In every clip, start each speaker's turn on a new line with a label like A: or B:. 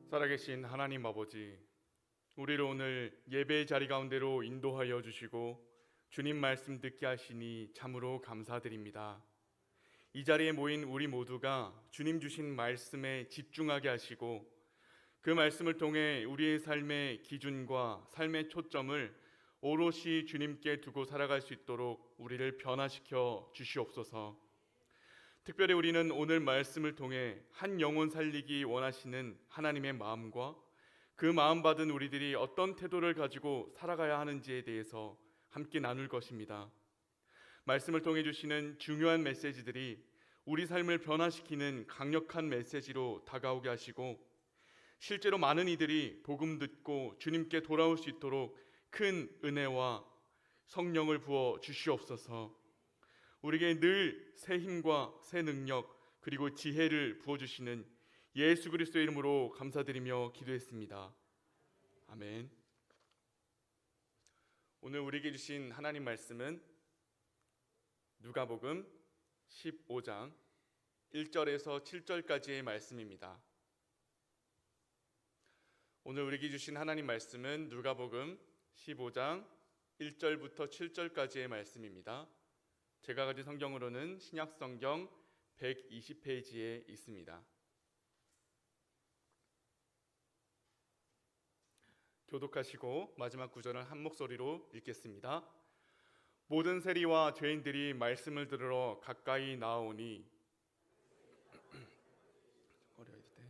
A: 살아계신 하나님 아버지, 우리를 오늘 예배의 자리 가운데로 인도하여 주시고 주님 말씀 듣게 하시니 참으로 감사드립니다. 이 자리에 모인 우리 모두가 주님 주신 말씀에 집중하게 하시고 그 말씀을 통해 우리의 삶의 기준과 삶의 초점을 오롯이 주님께 두고 살아갈 수 있도록 우리를 변화시켜 주시옵소서. 특별히 우리는 오늘 말씀을 통해 한 영혼 살리기 원하시는 하나님의 마음과 그 마음 받은 우리들이 어떤 태도를 가지고 살아가야 하는지에 대해서 함께 나눌 것입니다. 말씀을 통해 주시는 중요한 메시지들이 우리 삶을 변화시키는 강력한 메시지로 다가오게 하시고 실제로 많은 이들이 복음 듣고 주님께 돌아올 수 있도록 큰 은혜와 성령을 부어 주시옵소서. 우리에게 늘 새 힘과 새 능력 그리고 지혜를 부어주시는 예수 그리스도의 이름으로 감사드리며 기도했습니다. 아멘. 오늘 우리에게 주신 하나님 말씀은 누가복음 15장 1절에서 7절까지의 말씀입니다. 오늘 우리에게 주신 하나님 말씀은 누가복음 15장 1절부터 7절까지의 말씀입니다. 제가 가진 성경으로는 신약성경 120페이지에 있습니다. 교독하시고 마지막 구절을 한 목소리로 읽겠습니다. 모든 세리와 죄인들이 말씀을 들으러 가까이 나아오니 어려울 때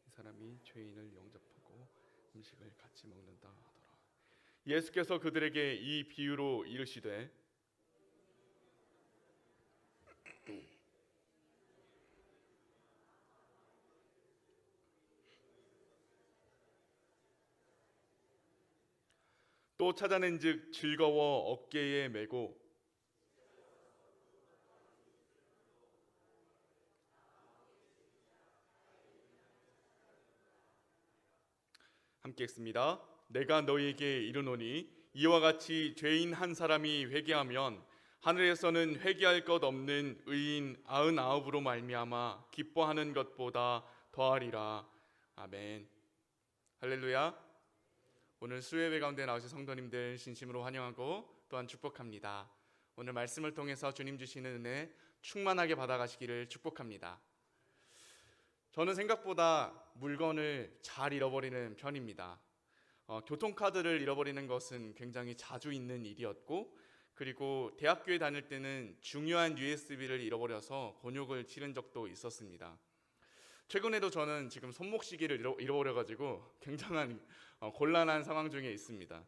A: 이 사람이 죄인을 영접하고 음식을 같이 먹는다 하더라. 예수께서 그들에게 이 비유로 이르시되 또 찾아낸즉 즐거워 어깨에 메고 함께 읽습니다. 내가 너희에게 이르노니 이와 같이 죄인 한 사람이 회개하면 하늘에서는 회개할 것 없는 의인 99으로 말미암아 기뻐하는 것보다 더하리라. 아멘. 할렐루야. 오늘 수요예배 가운데 나오신 성도님들 진심으로 환영하고 또한 축복합니다. 오늘 말씀을 통해서 주님 주시는 은혜 충만하게 받아가시기를 축복합니다. 저는 생각보다 물건을 잘 잃어버리는 편입니다. 교통카드를 잃어버리는 것은 굉장히 자주 있는 일이었고, 그리고 대학교에 다닐 때는 중요한 USB를 잃어버려서 곤욕을 치른 적도 있었습니다. 최근에도 저는 지금 손목시계를 잃어버려가지고 굉장한 곤란한 상황 중에 있습니다.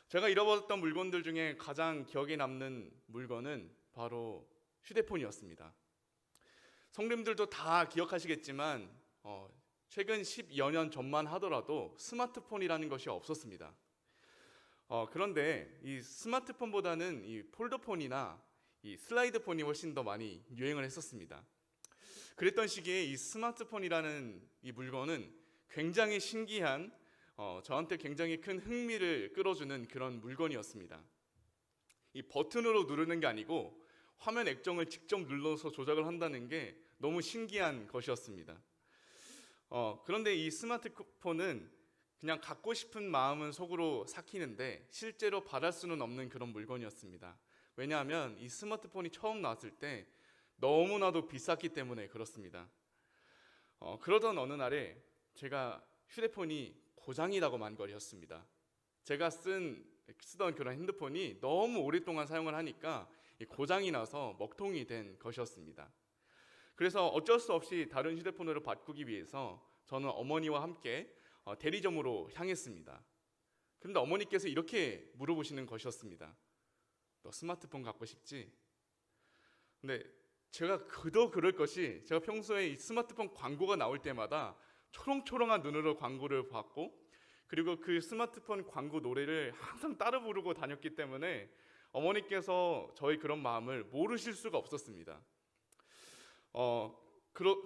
A: 제가 잃어버렸던 물건들 중에 가장 기억에 남는 물건은 바로 휴대폰이었습니다. 성도님들도 다 기억하시겠지만 최근 10여 년 전만 하더라도 스마트폰이라는 것이 없었습니다. 그런데 이 스마트폰보다는 이 폴더폰이나 이 슬라이드폰이 훨씬 더 많이 유행을 했었습니다. 그랬던 시기에 이 스마트폰이라는 이 물건은 굉장히 신기한 저한테 굉장히 큰 흥미를 끌어주는 그런 물건이었습니다. 이 버튼으로 누르는 게 아니고 화면 액정을 직접 눌러서 조작을 한다는 게 너무 신기한 것이었습니다. 그런데 이 스마트폰은 그냥 갖고 싶은 마음은 속으로 삭히는데 실제로 받을 수는 없는 그런 물건이었습니다. 왜냐하면 이 스마트폰이 처음 나왔을 때 너무나도 비쌌기 때문에 그렇습니다. 그러던 어느 날에 제가 휴대폰이 고장이 나고 만 거였습니다. 제가 쓰던 그런 핸드폰이 너무 오랫동안 사용을 하니까 고장이 나서 먹통이 된 것이었습니다. 그래서 어쩔 수 없이 다른 휴대폰으로 바꾸기 위해서 저는 어머니와 함께 대리점으로 향했습니다. 그런데 어머니께서 이렇게 물어보시는 것이었습니다. 너 스마트폰 갖고 싶지? 근데 제가 그럴 것이 제가 평소에 이 스마트폰 광고가 나올 때마다 초롱초롱한 눈으로 광고를 봤고, 그리고 그 스마트폰 광고 노래를 항상 따라 부르고 다녔기 때문에 어머니께서 저의 그런 마음을 모르실 수가 없었습니다.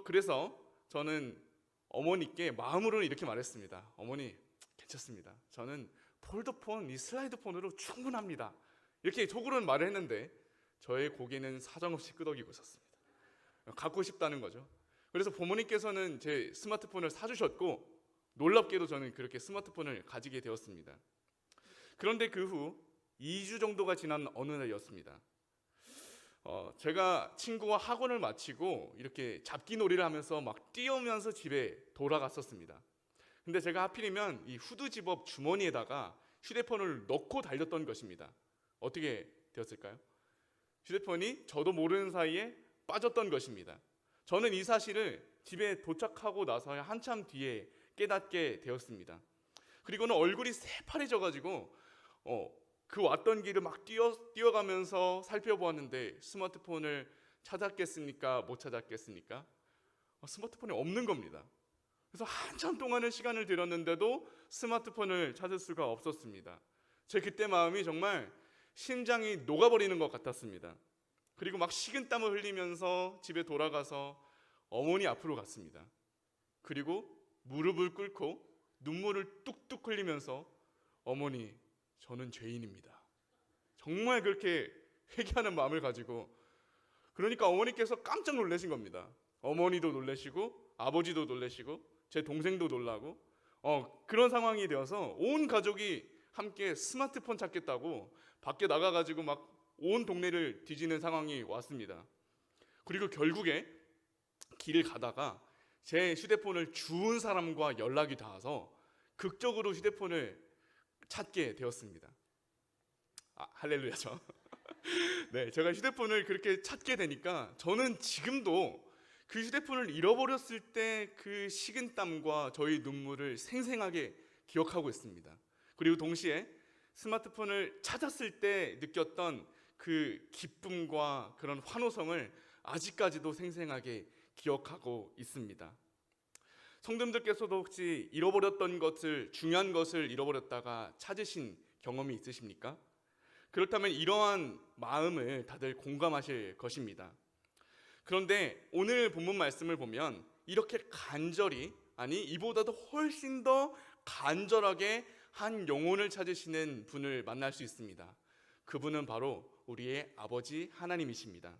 A: 그래서 저는 어머니께 마음으로는 이렇게 말했습니다. 어머니, 괜찮습니다. 저는 폴더폰, 이 슬라이드폰으로 충분합니다. 이렇게 속으로는 말을 했는데 저의 고개는 사정없이 끄덕이고 있었습니다. 갖고 싶다는 거죠. 그래서 부모님께서는 제 스마트폰을 사주셨고 놀랍게도 저는 그렇게 스마트폰을 가지게 되었습니다. 그런데 그 후 2주 정도가 지난 어느 날이었습니다. 제가 친구와 학원을 마치고 이렇게 잡기놀이를 하면서 막 뛰어오면서 집에 돌아갔었습니다. 근데 제가 하필이면 이 후드 집업 주머니에다가 휴대폰을 넣고 달렸던 것입니다. 어떻게 되었을까요? 휴대폰이 저도 모르는 사이에 빠졌던 것입니다. 저는 이 사실을 집에 도착하고 나서야 한참 뒤에 깨닫게 되었습니다. 그리고는 얼굴이 새파래져가지고 그 왔던 길을 막 뛰어가면서 살펴보았는데 스마트폰을 찾았겠습니까? 못 찾았겠습니까? 스마트폰이 없는 겁니다. 그래서 한참 동안의 시간을 들였는데도 스마트폰을 찾을 수가 없었습니다. 제 그때 마음이 정말 심장이 녹아버리는 것 같았습니다. 그리고 막 식은땀을 흘리면서 집에 돌아가서 어머니 앞으로 갔습니다. 그리고 무릎을 꿇고 눈물을 뚝뚝 흘리면서 어머니, 저는 죄인입니다. 정말 그렇게 회개하는 마음을 가지고, 그러니까 어머니께서 깜짝 놀라신 겁니다. 어머니도 놀라시고 아버지도 놀라시고 제 동생도 놀라고 그런 상황이 되어서 온 가족이 함께 스마트폰 찾겠다고 밖에 나가가지고 막 온 동네를 뒤지는 상황이 왔습니다. 그리고 결국에 길을 가다가 제 휴대폰을 주운 사람과 연락이 닿아서 극적으로 휴대폰을 찾게 되었습니다. 할렐루야죠. 네, 제가 휴대폰을 그렇게 찾게 되니까 저는 지금도 그 휴대폰을 잃어버렸을 때 그 식은땀과 저희 눈물을 생생하게 기억하고 있습니다. 그리고 동시에 스마트폰을 찾았을 때 느꼈던 그 기쁨과 그런 환호성을 아직까지도 생생하게 기억하고 있습니다. 성도님들께서도 혹시 잃어버렸던 것을, 중요한 것을 잃어버렸다가 찾으신 경험이 있으십니까? 그렇다면 이러한 마음을 다들 공감하실 것입니다. 그런데 오늘 본문 말씀을 보면 이렇게 간절히, 아니 이보다도 훨씬 더 간절하게 한 영혼을 찾으시는 분을 만날 수 있습니다. 그분은 바로 우리의 아버지 하나님이십니다.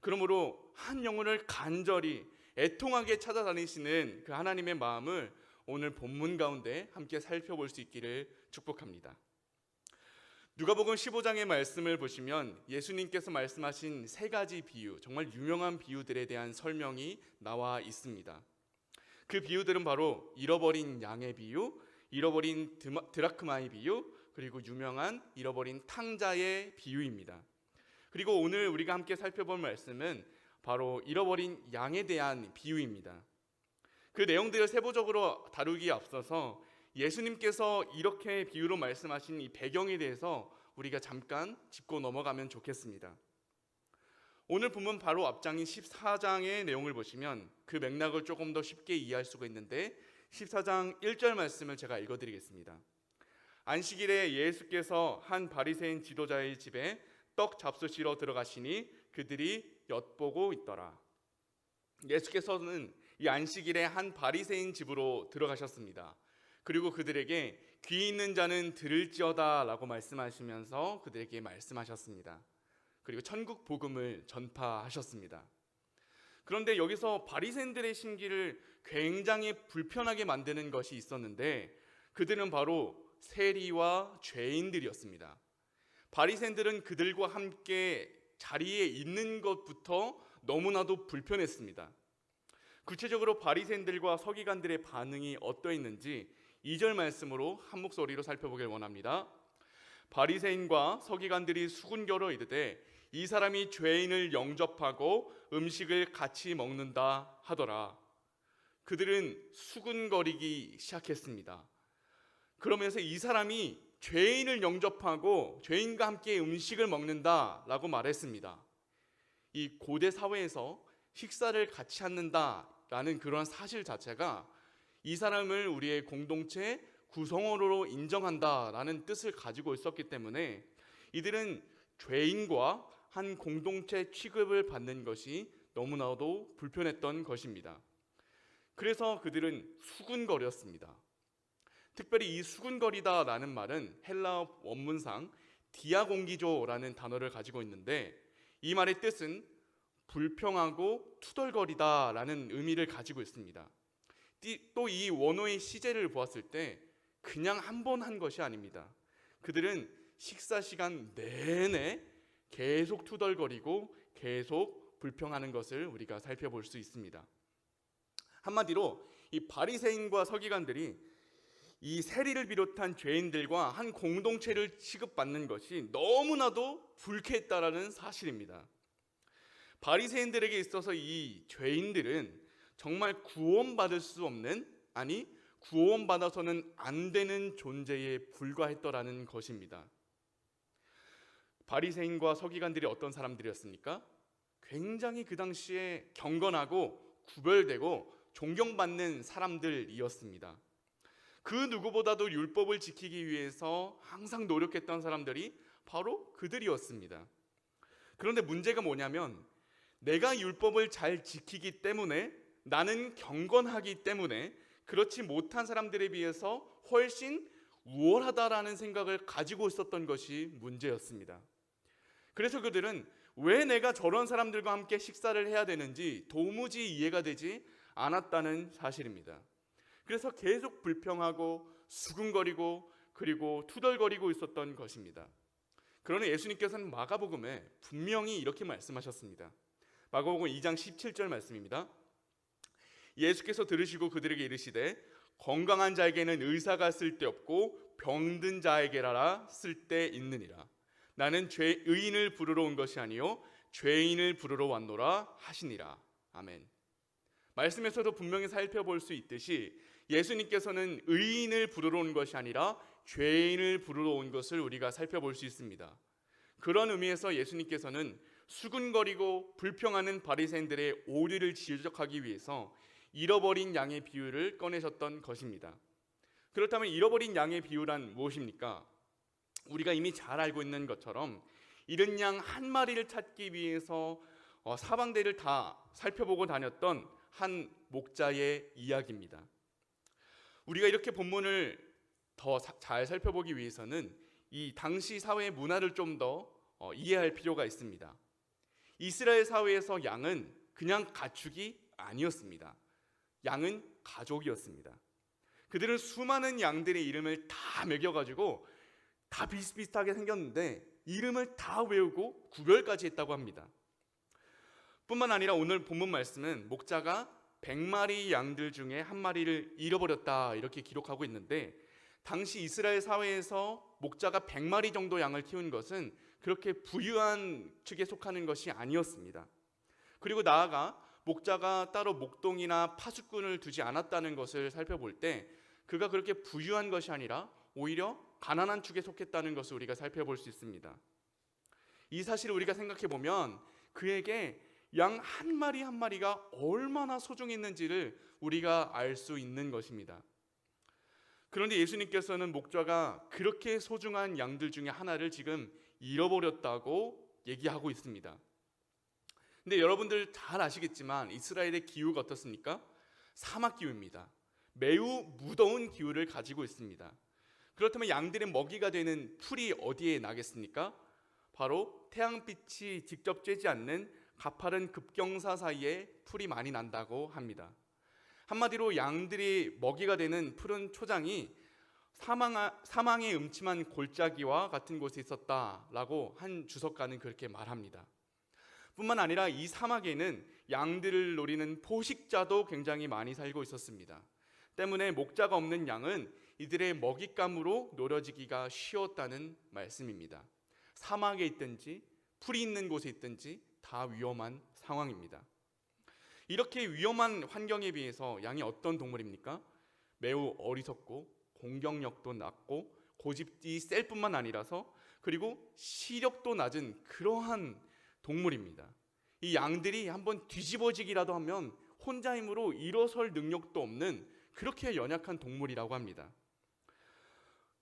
A: 그러므로 한 영혼을 간절히 애통하게 찾아다니시는 그 하나님의 마음을 오늘 본문 가운데 함께 살펴볼 수 있기를 축복합니다. 누가복음 15장의 말씀을 보시면 예수님께서 말씀하신 세 가지 비유, 정말 유명한 비유들에 대한 설명이 나와 있습니다. 그 비유들은 바로 잃어버린 양의 비유, 잃어버린 드라크마의 비유, 그리고 유명한 잃어버린 탕자의 비유입니다. 그리고 오늘 우리가 함께 살펴볼 말씀은 바로 잃어버린 양에 대한 비유입니다. 그 내용들을 세부적으로 다루기에 앞서서 예수님께서 이렇게 비유로 말씀하신 이 배경에 대해서 우리가 잠깐 짚고 넘어가면 좋겠습니다. 오늘 본문 바로 앞장인 14장의 내용을 보시면 그 맥락을 조금 더 쉽게 이해할 수가 있는데 14장 1절 말씀을 제가 읽어드리겠습니다. 안식일에 예수께서 한 바리새인 지도자의 집에 떡 잡수시러 들어가시니 그들이 엿보고 있더라. 예수께서는 이 안식일에 한 바리새인 집으로 들어가셨습니다. 그리고 그들에게 귀 있는 자는 들을지어다 라고 말씀하시면서 그들에게 말씀하셨습니다. 그리고 천국 복음을 전파하셨습니다. 그런데 여기서 바리새인들의 심기를 굉장히 불편하게 만드는 것이 있었는데 그들은 바로 세리와 죄인들이었습니다. 바리새인들은 그들과 함께 자리에 있는 것부터 너무나도 불편했습니다. 구체적으로 바리새인들과 서기관들의 반응이 어떠했는지 2절 말씀으로 한 목소리로 살펴보길 원합니다. 바리새인과 서기관들이 수군거려 이르되 이 사람이 죄인을 영접하고 음식을 같이 먹는다 하더라. 그들은 수군거리기 시작했습니다. 그러면서 이 사람이 죄인을 영접하고 죄인과 함께 음식을 먹는다라고 말했습니다. 이 고대 사회에서 식사를 같이 하는다라는 그런 사실 자체가 이 사람을 우리의 공동체 구성원으로 인정한다라는 뜻을 가지고 있었기 때문에 이들은 죄인과 한 공동체 취급을 받는 것이 너무나도 불편했던 것입니다. 그래서 그들은 수군거렸습니다. 특별히 이 수군거리다라는 말은 헬라어 원문상 디아공기조라는 단어를 가지고 있는데 이 말의 뜻은 불평하고 투덜거리다라는 의미를 가지고 있습니다. 또 이 원호의 시제를 보았을 때 그냥 한 번 한 것이 아닙니다. 그들은 식사 시간 내내 계속 투덜거리고 계속 불평하는 것을 우리가 살펴볼 수 있습니다. 한마디로 이 바리새인과 서기관들이 이 세리를 비롯한 죄인들과 한 공동체를 취급받는 것이 너무나도 불쾌했다라는 사실입니다. 바리새인들에게 있어서 이 죄인들은 정말 구원받을 수 없는, 아니 구원받아서는 안 되는 존재에 불과했더라는 것입니다. 바리새인과 서기관들이 어떤 사람들이었습니까? 굉장히 그 당시에 경건하고 구별되고 존경받는 사람들이었습니다. 그 누구보다도 율법을 지키기 위해서 항상 노력했던 사람들이 바로 그들이었습니다. 그런데 문제가 뭐냐면 내가 율법을 잘 지키기 때문에, 나는 경건하기 때문에 그렇지 못한 사람들에 비해서 훨씬 우월하다라는 생각을 가지고 있었던 것이 문제였습니다. 그래서 그들은 왜 내가 저런 사람들과 함께 식사를 해야 되는지 도무지 이해가 되지 않았다는 사실입니다. 그래서 계속 불평하고 수군거리고 그리고 투덜거리고 있었던 것입니다. 그러나 예수님께서는 마가복음에 분명히 이렇게 말씀하셨습니다. 마가복음 2장 17절 말씀입니다. 예수께서 들으시고 그들에게 이르시되 건강한 자에게는 의사가 쓸데없고 병든 자에게라 쓸데있느니라. 나는 의인을 부르러 온 것이 아니요 죄인을 부르러 왔노라 하시니라. 아멘. 말씀에서도 분명히 살펴볼 수 있듯이 예수님께서는 의인을 부르러 온 것이 아니라 죄인을 부르러 온 것을 우리가 살펴볼 수 있습니다. 그런 의미에서 예수님께서는 수군거리고 불평하는 바리새인들의 오류를 지적하기 위해서 잃어버린 양의 비유를 꺼내셨던 것입니다. 그렇다면 잃어버린 양의 비유란 무엇입니까? 우리가 이미 잘 알고 있는 것처럼 잃은 양 한 마리를 찾기 위해서 사방대를 다 살펴보고 다녔던 한 목자의 이야기입니다. 우리가 이렇게 본문을 더 잘 살펴보기 위해서는 이 당시 사회의 문화를 좀 더 이해할 필요가 있습니다. 이스라엘 사회에서 양은 그냥 가축이 아니었습니다. 양은 가족이었습니다. 그들은 수많은 양들의 이름을 다 매겨가지고 다 비슷비슷하게 생겼는데 이름을 다 외우고 구별까지 했다고 합니다. 뿐만 아니라 오늘 본문 말씀은 목자가 100마리 양들 중에 한 마리를 잃어버렸다 이렇게 기록하고 있는데, 당시 이스라엘 사회에서 목자가 100마리 정도 양을 키운 것은 그렇게 부유한 축에 속하는 것이 아니었습니다. 그리고 나아가 목자가 따로 목동이나 파수꾼을 두지 않았다는 것을 살펴볼 때 그가 그렇게 부유한 것이 아니라 오히려 가난한 축에 속했다는 것을 우리가 살펴볼 수 있습니다. 이 사실을 우리가 생각해 보면 그에게 양 한 마리 한 마리가 얼마나 소중했는지를 우리가 알 수 있는 것입니다. 그런데 예수님께서는 목자가 그렇게 소중한 양들 중에 하나를 지금 잃어버렸다고 얘기하고 있습니다. 근데 여러분들 잘 아시겠지만 이스라엘의 기후가 어떻습니까? 사막 기후입니다. 매우 무더운 기후를 가지고 있습니다. 그렇다면 양들의 먹이가 되는 풀이 어디에 나겠습니까? 바로 태양빛이 직접 쬐지 않는 가파른 급경사 사이에 풀이 많이 난다고 합니다. 한마디로 양들이 먹이가 되는 푸른 초장이 사망의 음침한 골짜기와 같은 곳에 있었다라고 한 주석가는 그렇게 말합니다. 뿐만 아니라 이 사막에는 양들을 노리는 포식자도 굉장히 많이 살고 있었습니다. 때문에 목자가 없는 양은 이들의 먹잇감으로 노려지기가 쉬웠다는 말씀입니다. 사막에 있든지 풀이 있는 곳에 있든지 다 위험한 상황입니다. 이렇게 위험한 환경에 비해서 양이 어떤 동물입니까? 매우 어리석고 공격력도 낮고 고집이 셀 뿐만 아니라서 그리고 시력도 낮은 그러한 동물입니다. 이 양들이 한번 뒤집어지기라도 하면 혼자 힘으로 일어설 능력도 없는 그렇게 연약한 동물이라고 합니다.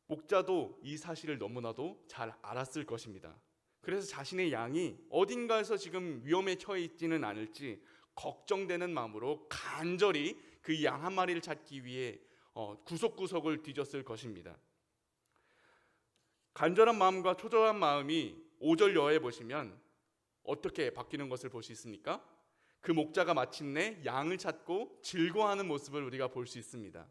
A: 목자도 이 사실을 너무나도 잘 알았을 것입니다. 그래서 자신의 양이 어딘가에서 지금 위험에 처해 있지는 않을지 걱정되는 마음으로 간절히 그 양 한 마리를 찾기 위해 구석구석을 뒤졌을 것입니다. 간절한 마음과 초조한 마음이 5절 여에 보시면 어떻게 바뀌는 것을 볼 수 있습니까? 그 목자가 마침내 양을 찾고 즐거워하는 모습을 우리가 볼 수 있습니다.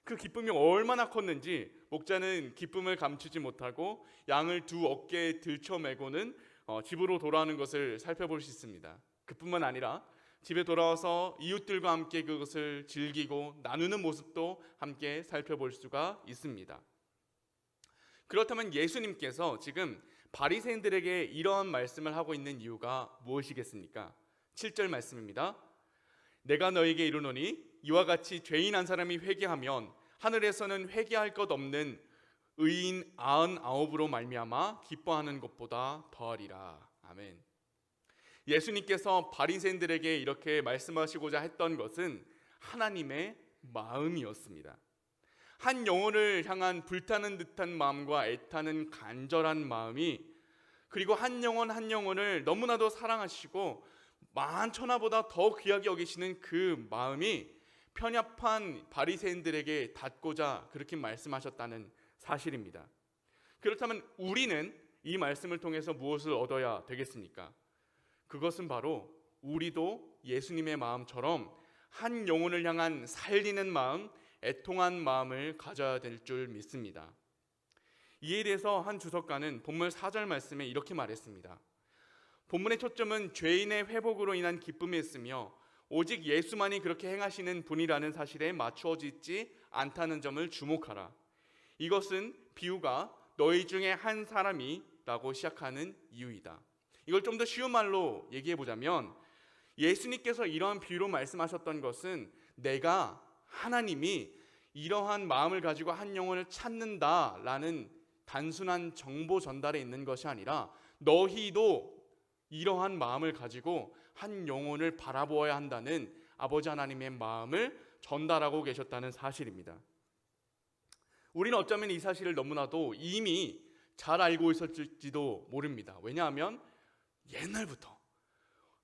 A: 그 기쁨이 얼마나 컸는지 목자는 기쁨을 감추지 못하고 양을 두 어깨에 들쳐매고는 집으로 돌아오는 것을 살펴볼 수 있습니다. 그뿐만 아니라 집에 돌아와서 이웃들과 함께 그것을 즐기고 나누는 모습도 함께 살펴볼 수가 있습니다. 그렇다면 예수님께서 지금 바리새인들에게 이러한 말씀을 하고 있는 이유가 무엇이겠습니까? 7절 말씀입니다. 내가 너에게 이르노니 이와 같이 죄인 한 사람이 회개하면 하늘에서는 회개할 것 없는 의인 99으로 말미암아 기뻐하는 것보다 더하리라. 아멘. 예수님께서 바리새인들에게 이렇게 말씀하시고자 했던 것은 하나님의 마음이었습니다. 한 영혼을 향한 불타는 듯한 마음과 애타는 간절한 마음이, 그리고 한 영혼 한 영혼을 너무나도 사랑하시고 만천하보다 더 귀하게 여기시는 그 마음이 편협한 바리새인들에게 닿고자 그렇게 말씀하셨다는 사실입니다. 그렇다면 우리는 이 말씀을 통해서 무엇을 얻어야 되겠습니까? 그것은 바로 우리도 예수님의 마음처럼 한 영혼을 향한 살리는 마음, 애통한 마음을 가져야 될 줄 믿습니다. 이에 대해서 한 주석가는 본문 4절 말씀에 이렇게 말했습니다. 본문의 초점은 죄인의 회복으로 인한 기쁨이 있으며 오직 예수만이 그렇게 행하시는 분이라는 사실에 맞추어지지 않다는 점을 주목하라. 이것은 비유가 너희 중에 한 사람이 라고 시작하는 이유이다. 이걸 좀 더 쉬운 말로 얘기해 보자면, 예수님께서 이러한 비유로 말씀하셨던 것은 내가, 하나님이 이러한 마음을 가지고 한 영혼을 찾는다라는 단순한 정보 전달에 있는 것이 아니라 너희도 이러한 마음을 가지고 한 영혼을 바라보아야 한다는 아버지 하나님의 마음을 전달하고 계셨다는 사실입니다. 우리는 어쩌면 이 사실을 너무나도 이미 잘 알고 있었을지도 모릅니다. 왜냐하면 옛날부터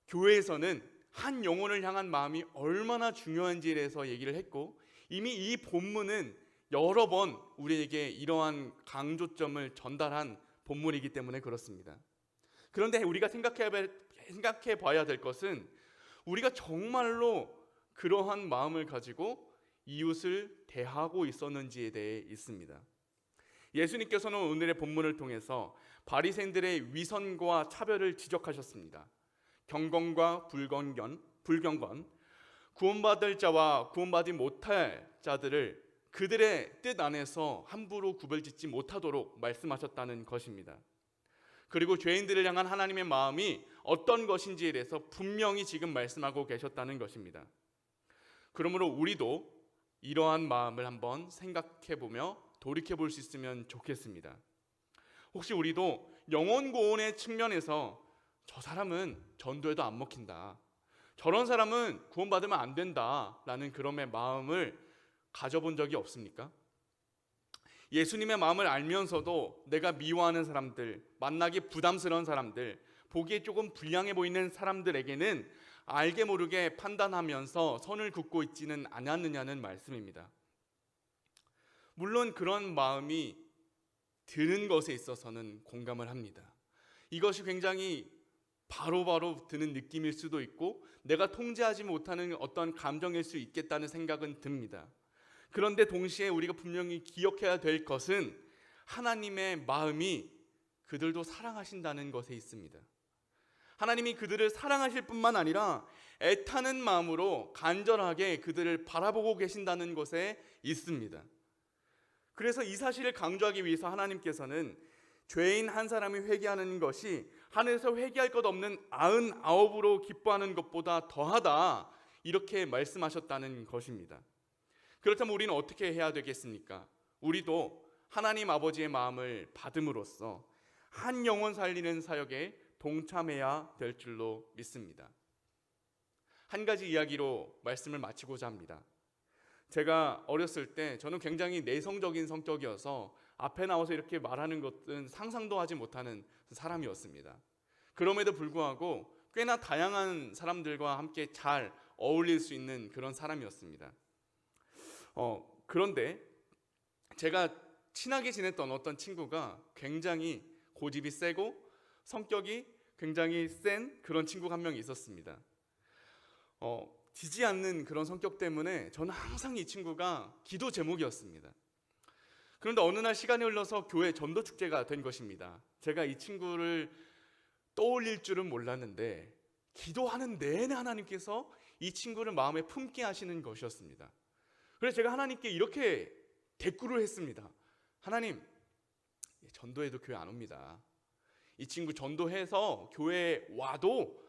A: 교회에서는 한 영혼을 향한 마음이 얼마나 중요한지에 대해서 얘기를 했고, 이미 이 본문은 여러 번 우리에게 이러한 강조점을 전달한 본문이기 때문에 그렇습니다. 그런데 우리가 생각해 봐야 될 것은 우리가 정말로 그러한 마음을 가지고 이웃을 대하고 있었는지에 대해 있습니다. 예수님께서는 오늘의 본문을 통해서 바리새인들의 위선과 차별을 지적하셨습니다. 경건과 불경건, 구원받을 자와 구원받지 못할 자들을 그들의 뜻 안에서 함부로 구별짓지 못하도록 말씀하셨다는 것입니다. 그리고 죄인들을 향한 하나님의 마음이 어떤 것인지에 대해서 분명히 지금 말씀하고 계셨다는 것입니다. 그러므로 우리도 이러한 마음을 한번 생각해보며 돌이켜볼 수 있으면 좋겠습니다. 혹시 우리도 영혼 구원의 측면에서 저 사람은 전도해도 안 먹힌다, 저런 사람은 구원받으면 안 된다라는 그런 마음을 가져본 적이 없습니까? 예수님의 마음을 알면서도 내가 미워하는 사람들, 만나기 부담스러운 사람들, 보기에 조금 불량해 보이는 사람들에게는 알게 모르게 판단하면서 선을 긋고 있지는 않았느냐는 말씀입니다. 물론 그런 마음이 드는 것에 있어서는 공감을 합니다. 이것이 굉장히 바로바로 드는 느낌일 수도 있고 내가 통제하지 못하는 어떤 감정일 수 있겠다는 생각은 듭니다. 그런데 동시에 우리가 분명히 기억해야 될 것은 하나님의 마음이 그들도 사랑하신다는 것에 있습니다. 하나님이 그들을 사랑하실 뿐만 아니라 애타는 마음으로 간절하게 그들을 바라보고 계신다는 것에 있습니다. 그래서 이 사실을 강조하기 위해서 하나님께서는 죄인 한 사람이 회개하는 것이 하늘에서 회개할 것 없는 99으로 기뻐하는 것보다 더하다, 이렇게 말씀하셨다는 것입니다. 그렇다면 우리는 어떻게 해야 되겠습니까? 우리도 하나님 아버지의 마음을 받음으로써 한 영혼 살리는 사역에 동참해야 될 줄로 믿습니다. 한 가지 이야기로 말씀을 마치고자 합니다. 제가 어렸을 때 저는 굉장히 내성적인 성격이어서 앞에 나와서 이렇게 말하는 것은 상상도 하지 못하는 사람이었습니다. 그럼에도 불구하고 꽤나 다양한 사람들과 함께 잘 어울릴 수 있는 그런 사람이었습니다. 그런데 제가 친하게 지냈던 어떤 친구가 굉장히 고집이 세고 성격이 굉장히 센 그런 친구가 한 명 있었습니다. 지지 않는 그런 성격 때문에 저는 항상 이 친구가 기도 제목이었습니다. 그런데 어느 날 시간이 흘러서 교회 전도 축제가 된 것입니다. 제가 이 친구를 떠올릴 줄은 몰랐는데 기도하는 내내 하나님께서 이 친구를 마음에 품게 하시는 것이었습니다. 그래서 제가 하나님께 이렇게 대꾸를 했습니다. 하나님, 전도해도 교회 안 옵니다. 이 친구 전도해서 교회에 와도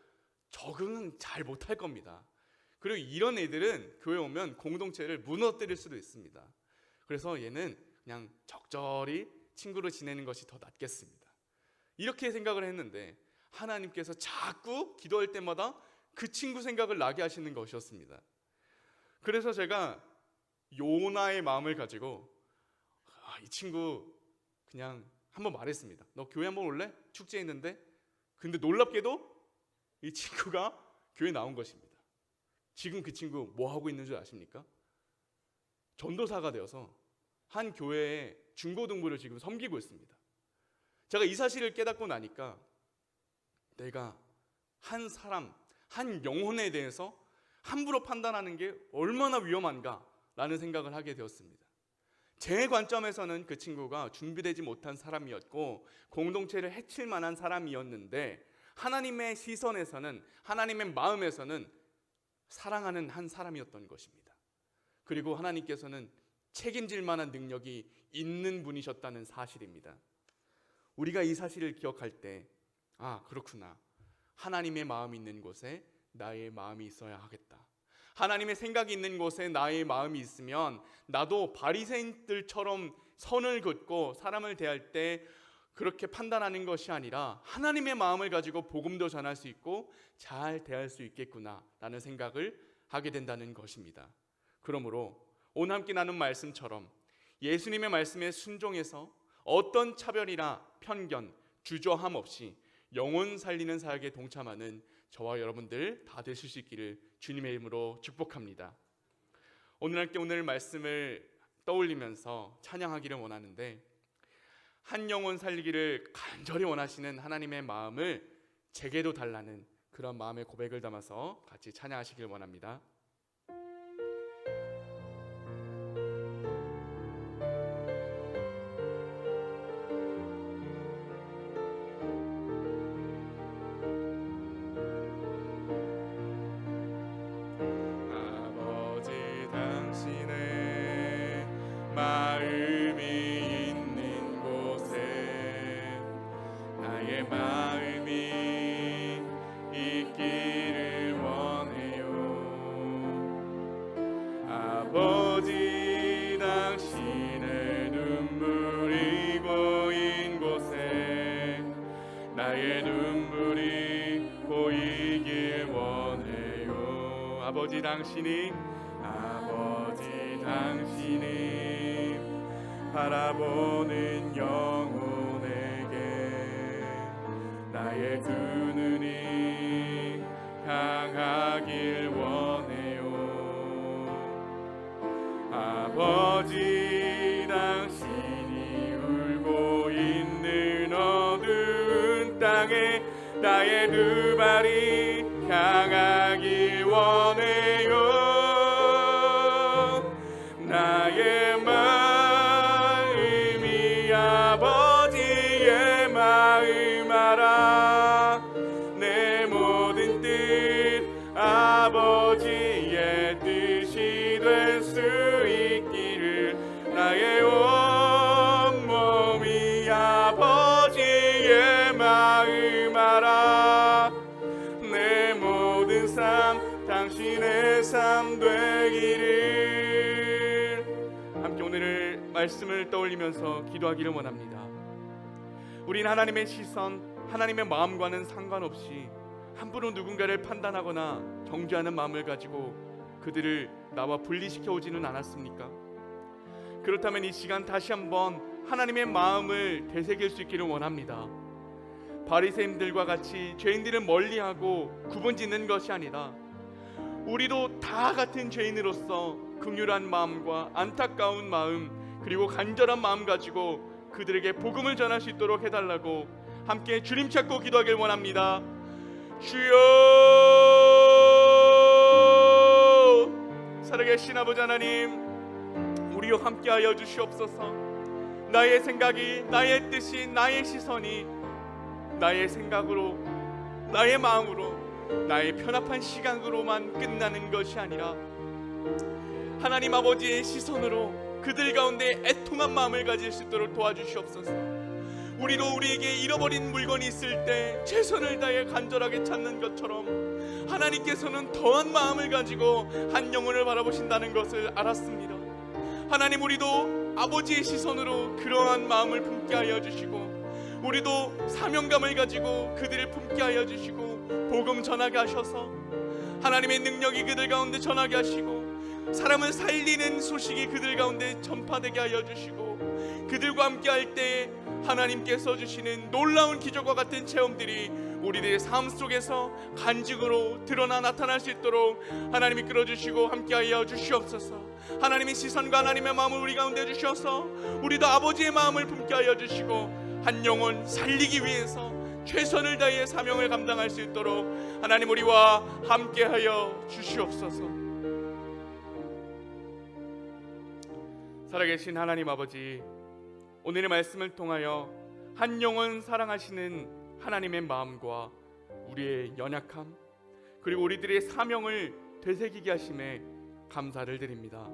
A: 적응은 잘 못할 겁니다. 그리고 이런 애들은 교회 오면 공동체를 무너뜨릴 수도 있습니다. 그래서 얘는 그냥 적절히 친구로 지내는 것이 더 낫겠습니다. 이렇게 생각을 했는데 하나님께서 자꾸 기도할 때마다 그 친구 생각을 나게 하시는 것이었습니다. 그래서 제가 요나의 마음을 가지고 이 친구 그냥 한번 말했습니다. 너 교회 한번 올래? 축제 있는데. 근데 놀랍게도 이 친구가 교회 나온 것입니다. 지금 그 친구 뭐 하고 있는 줄 아십니까? 전도사가 되어서 한 교회의 중고등부를 지금 섬기고 있습니다. 제가 이 사실을 깨닫고 나니까 내가 한 사람, 한 영혼에 대해서 함부로 판단하는 게 얼마나 위험한가라는 생각을 하게 되었습니다. 제 관점에서는 그 친구가 준비되지 못한 사람이었고 공동체를 해칠 만한 사람이었는데 하나님의 시선에서는, 하나님의 마음에서는 사랑하는 한 사람이었던 것입니다. 그리고 하나님께서는 책임질 만한 능력이 있는 분이셨다는 사실입니다. 우리가 이 사실을 기억할 때 그렇구나, 하나님의 마음이 있는 곳에 나의 마음이 있어야 하겠다. 하나님의 생각이 있는 곳에 나의 마음이 있으면 나도 바리새인들처럼 선을 긋고 사람을 대할 때 그렇게 판단하는 것이 아니라 하나님의 마음을 가지고 복음도 전할 수 있고 잘 대할 수 있겠구나라는 생각을 하게 된다는 것입니다. 그러므로 오늘 함께 나눈 말씀처럼 예수님의 말씀에 순종해서 어떤 차별이나 편견, 주저함 없이 영혼 살리는 사역에 동참하는 저와 여러분들 다 되실 수 있기를 주님의 이름으로 축복합니다. 오늘 말씀을 떠올리면서 찬양하기를 원하는데, 한 영혼 살리기를 간절히 원하시는 하나님의 마음을 제게도 달라는 그런 마음의 고백을 담아서 같이 찬양하시길 원합니다. 아버지 당신의 눈물이 고인 곳에 나의 눈물이 보이길 원해요. 아버지 당신이 바라보는 영혼에게 나의 두 눈이 향하길 원해요. 아버지 당신이 울고 있는 어두운 땅에 나의 두 발이 향하길 원해요. 나의 마음이 아버지의 마음 알아. 내 모든 뜻 아버지의 뜻이 될 수 있기를 나의 온몸이 아버지의 마음 알아. 내 모든 삶 당신의 삶 되기를. 함께 오늘의 말씀을 떠올리면서 기도하기를 원합니다. 우린 하나님의 시선, 하나님의 마음과는 상관없이 함부로 누군가를 판단하거나 정죄하는 마음을 가지고 그들을 나와 분리시켜 오지는 않았습니까? 그렇다면 이 시간 다시 한번 하나님의 마음을 되새길 수 있기를 원합니다. 바리새인들과 같이 죄인들을 멀리하고 구분짓는 것이 아니라 우리도 다 같은 죄인으로서 긍휼한 마음과 안타까운 마음 그리고 간절한 마음 가지고 그들에게 복음을 전할 수 있도록 해달라고 함께 주님 찾고 기도하길 원합니다. 주여 살아계신 아버지 하나님, 우리와 함께하여 주시옵소서. 나의 생각이, 나의 뜻이, 나의 시선이 나의 생각으로, 나의 마음으로, 나의 편합한 시각으로만 끝나는 것이 아니라 하나님 아버지의 시선으로 그들 가운데 애통한 마음을 가질 수 있도록 도와주시옵소서. 우리로 우리에게 잃어버린 물건이 있을 때 최선을 다해 간절하게 찾는 것처럼 하나님께서는 더한 마음을 가지고 한 영혼을 바라보신다는 것을 알았습니다. 하나님, 우리도 아버지의 시선으로 그러한 마음을 품게 하여 주시고, 우리도 사명감을 가지고 그들을 품게 하여 주시고, 복음 전하게 하셔서 하나님의 능력이 그들 가운데 전하게 하시고, 사람을 살리는 소식이 그들 가운데 전파되게 하여 주시고, 그들과 함께 할 때 하나님께서 주시는 놀라운 기적과 같은 체험들이 우리들의 삶 속에서 간증으로 드러나 나타날 수 있도록 하나님이 끌어주시고 함께하여 주시옵소서. 하나님의 시선과 하나님의 마음을 우리 가운데 주셔서 우리도 아버지의 마음을 품게 하여 주시고 한 영혼 살리기 위해서 최선을 다해 사명을 감당할 수 있도록 하나님 우리와 함께하여 주시옵소서. 살아계신 하나님 아버지, 오늘의 말씀을 통하여 한 영혼 사랑하시는 하나님의 마음과 우리의 연약함, 그리고 우리들의 사명을 되새기게 하심에 감사를 드립니다.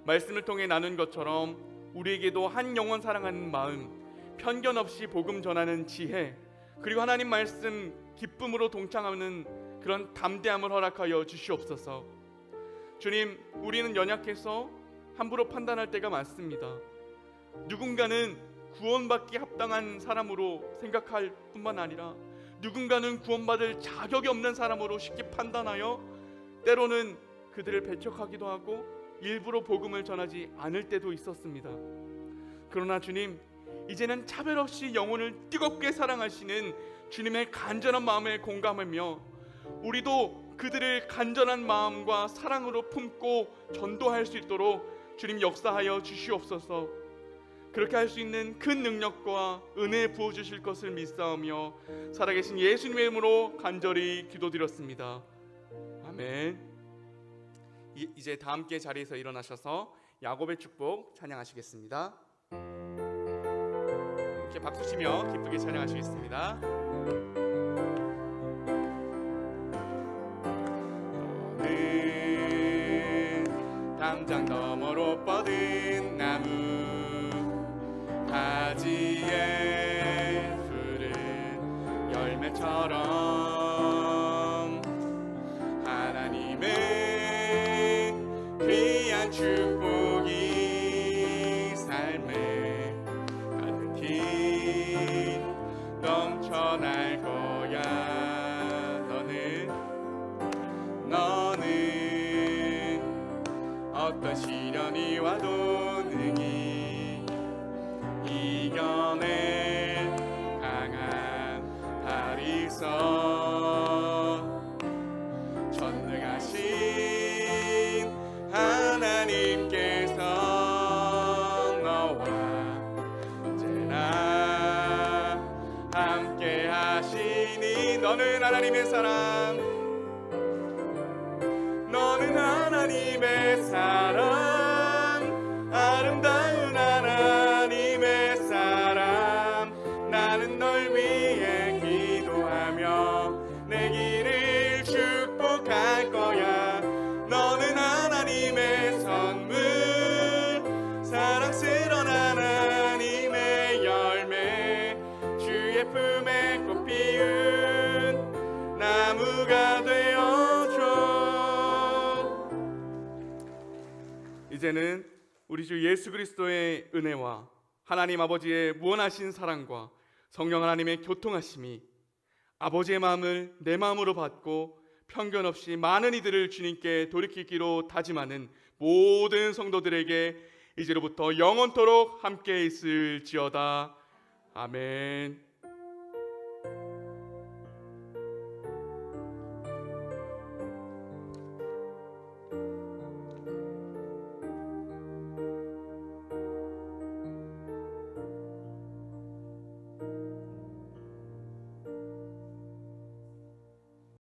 A: 말씀을 통해 나눈 것처럼 우리에게도 한 영혼 사랑하는 마음, 편견 없이 복음 전하는 지혜, 그리고 하나님 말씀 기쁨으로 동참하는 그런 담대함을 허락하여 주시옵소서. 주님, 우리는 연약해서 함부로 판단할 때가 많습니다. 누군가는 구원받기 합당한 사람으로 생각할 뿐만 아니라 누군가는 구원받을 자격이 없는 사람으로 쉽게 판단하여 때로는 그들을 배척하기도 하고 일부러 복음을 전하지 않을 때도 있었습니다. 그러나 주님, 이제는 차별 없이 영혼을 뜨겁게 사랑하시는 주님의 간절한 마음에 공감하며 우리도 그들을 간절한 마음과 사랑으로 품고 전도할 수 있도록 주님 역사하여 주시옵소서. 그렇게 할 수 있는 큰 능력과 은혜 부어주실 것을 믿사오며 살아계신 예수님의 이름으로 간절히 기도드렸습니다. 아멘. 이제 다 함께 자리에서 일어나셔서 야곱의 축복 찬양하시겠습니다. 이렇게 박수치며 기쁘게 찬양하시겠습니다. 너는 담장 너머로 뻗은 나무 가지에 푸른 열매처럼 하나님의 귀한 축복이 삶에 가득히 넘쳐날 거야. 너는 어떤 시련이 와도 능히 이겨낼 강한 발이 있어. 전능하신 하나님께서 너와 언제나 함께 하시니. 너는 하나님의 사람, 너는 하나님의 사람, 아름다운 하나님의 사람. 나는 널 위해 기도하며 내 길을 축복할 거야. 너는 하나님의 선물, 사랑스러운 하나님의 열매, 주의 품에 꽃 피운 나무가 되어줘. 이제는 우리 주 예수 그리스도의 은혜와 하나님 아버지의 무한하신 사랑과 성령 하나님의 교통하심이 아버지의 마음을 내 마음으로 받고 편견 없이 많은 이들을 주님께 돌이키기로 다짐하는 모든 성도들에게 이제로부터 영원토록 함께 있을지어다. 아멘.